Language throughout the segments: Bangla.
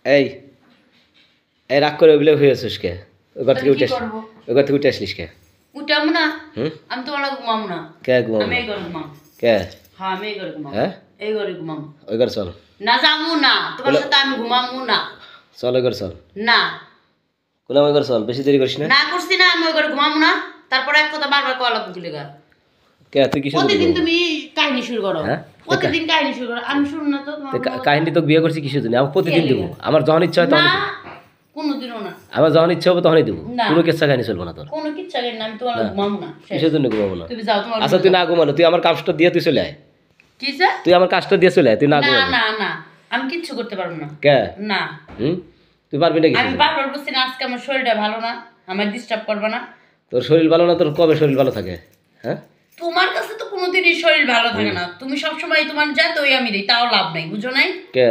এই এই রাগ করে ওইগুলো হয়ে আছিস কে? ওই ঘর থেকে উঠে ওই ঘর থেকে উঠে আসলিস কে? উঠাম না, আমি তোমার লাগে ঘুমাম না। কে ঘুমাবো? আমি এই ঘরে ঘুমাম। কে? হ্যাঁ আমি এই ঘরে ঘুমাম। হ্যাঁ এই ঘরে ঘুমাম। ওই ঘর চল। না যাবো না, তোমার সাথে আমি ঘুমামু না। চল ওই ঘর চল। না কোলাম ওই ঘর চল, বেশি দেরি করিস না। না করছি না, আমি ওই ঘরে ঘুমামু না। তারপরে এক কথা বারবার কলা বুঝলে গা। কে তুই কিসের? প্রতিদিন তুমি কাহিনী শুরু করো। হ্যাঁ? প্রতিদিন কাহিনী শুরু করো, আমি শুন না তো তোমার। কাহিনী তো বিয়ে করছি কিসের জন্য? আমি প্রতিদিন দেবো, আমার যখন ইচ্ছা হয় তখন না দেবো। কোনোদিনও না, আমার যখন ইচ্ছা হবে তখনই দেবো, না। কোনো কেচ্ছা কাহিনী চলবো না তোর। কোনো কিচ্ছা করি না, আমি তোমার লাগে ঘুমামু না। কিসের জন্য ঘুমাবো না? তুমি যাও তোমার। আচ্ছা তুই না ঘুমানো, তুই আমার কাজটা দিয়ে তুই চলে আয়। কি স্যার? তুই আমার কাজটা দিয়ে চলে আয়, তুই না না ঘুমাবি। না না, আমি কিচ্ছু করতে পারবো না। কে? না তুই পারবি নাকি? আমি বারবার বলছি না, আজকে আমার শরীরটা ভালো না, আমার ডিস্টার্ব করবে না। তোর শরীর ভালো না? তোর কবে শরীর ভালো থাকে? হ্যাঁ তোমার কাছে তো কোনোদিনই শরীর ভালো থাকে না, তুমি সবসময় তোমার যা তো ওই আমি দিই, তাও লাভ নাই, বুঝো নাই? কে?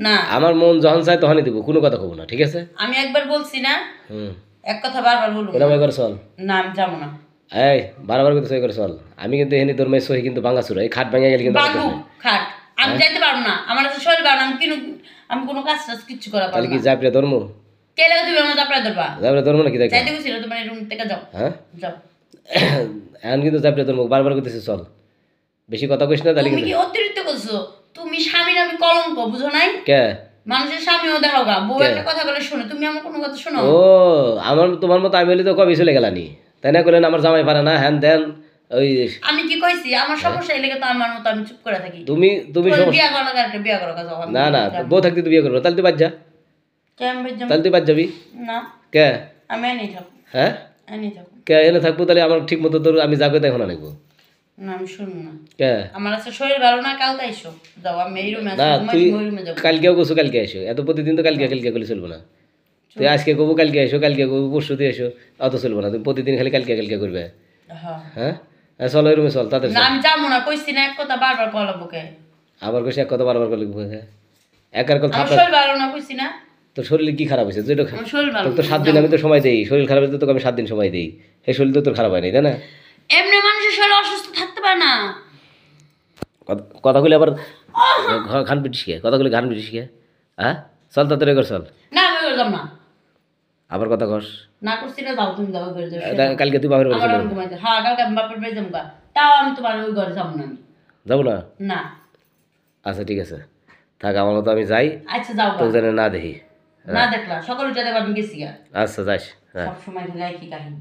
না আমার মন যখন চায় তখনই দেবো, কোনো কথা কব না, ঠিক আছে? আমি একবার বলছি না, এক কথা বারবার বলবো এরকম একবার চল। না, আমি যাবো না। এই বারবার কিন্তু সই করে চল। আমি কিন্তু এখানে তোর মেয়ে সহি কিন্তু ভাঙা চুরা, এই খাট ভাঙা গেলে কিন্তু বাবু খাট আমি যাইতে পারবো না, আমার কাছে শরীর ভালো না, আমি কোনো কাজ টাজ কিচ্ছু করা তাহলে পারবো কি না। যাবরে ধর্ম? কে লাগে তুমি আমার চাপড়া ধরবা? যাবরে ধর্ম নাকি? দেখ যাইতে গেছিল তোমার রুম থেকে, যাও। হ্যাঁ যাও। এখন কিন্তু যাবরে ধর্ম বারবার করতেছিস, চল। বেশি কথা কইস না তাহলে তুমি কিন্তু। কি অতিরিক্ত করছো? তুমি স্বামীর আমি কলঙ্ক, বুঝো নাই? কে? মানুষের স্বামীও দেখো গা, বউ একটা কথা বলে শুনে, তুমি আমার কোনো কথা শোনো? ও আমার তোমার মতো আমি হলে তো কবে চলে গেলানি, তাই না? করলেন আমার জামাই পারে না, হ্যান দেন ওই। আমি কি কইছি আমার সমস্যা এলে তো আমার মতো আমি চুপ করে থাকি? তুমি তুমি বিয়া করার একটা বিয়া করার কথা। না না, বউ থাকতে তুই বিয়ে করবো, তাহলে তুই বাদ যা। তাহলে তুই বাদ যাবি না? কে? আমি এনেই থাকবো। হ্যাঁ এনেই থাকবো। কে এনে থাকবো? তাহলে আমার ঠিক মতো তোর আমি যাকে দেখো না দেখবো। না আমি শুনবো না। কে? আমার আছে শরীর ভালো না, কালকে আইসো। যাও, আমি এই রুমে আছি, না ঘুমাই, তুই ওই রুমে যাবো। কালকেও গোসো, কালকে এসো, এত প্রতিদিন তো কালকে কালকে করলে চলবো না। তুই আজকে কবো কালকে এসো, কালকে কবো পরশু দিয়ে এসো, অত চলবো না। তুমি প্রতিদিন খালি কালকে কালকে করবে। হ্যাঁ হ্যাঁ চল ওই রুমে চল, তাদের না আমি যাবো না, কইছি না, এক কথা বারবার কলা বুকে। আবার কইস এক কথা বারবার করলে একার কথা। আমার শরীর ভালো না, কইছি না? তোর শরীরে কি খারাপ হয়েছে? যেটা আমার শরীর ভালো তো 7 দিন আমি তো সময় দেই, শরীর খারাপ হলে তোকে আমি 7 দিন সময় দেই, সেই শরীর তো তোর খারাপ হয় নাই, তাই না? এমনি মানুষের শরীর অসুস্থ থাকতে পারে না। কথাগুলি আবার ঘান পিটিস কে? কথাগুলি ঘান পিটিস কে? হ্যাঁ চল তাড়াতাড়ি কর চল। না আমি করলাম না। আবার কথা কস না করছি না, যাও তুমি, যাও ঘরে যাও। কালকে তুই বাপের বাড়ি আমার চলে আমি ঘুমাইতে, হ্যাঁ কালকে আমি বাপের বাড়ি যাবো গা। তাও আমি তোমার ওই ঘরে যাবো না, আমি যাবো না। না। আচ্ছা ঠিক আছে, থাক, আমার মতো আমি যাই, আচ্ছা যাও গা। তোকে যেন না দেখি। না দেখলা সকাল উঠে দেখো আমি গেছি গা। আচ্ছা যাস। হ্যাঁ সবসময় খালি একই কাহিনী।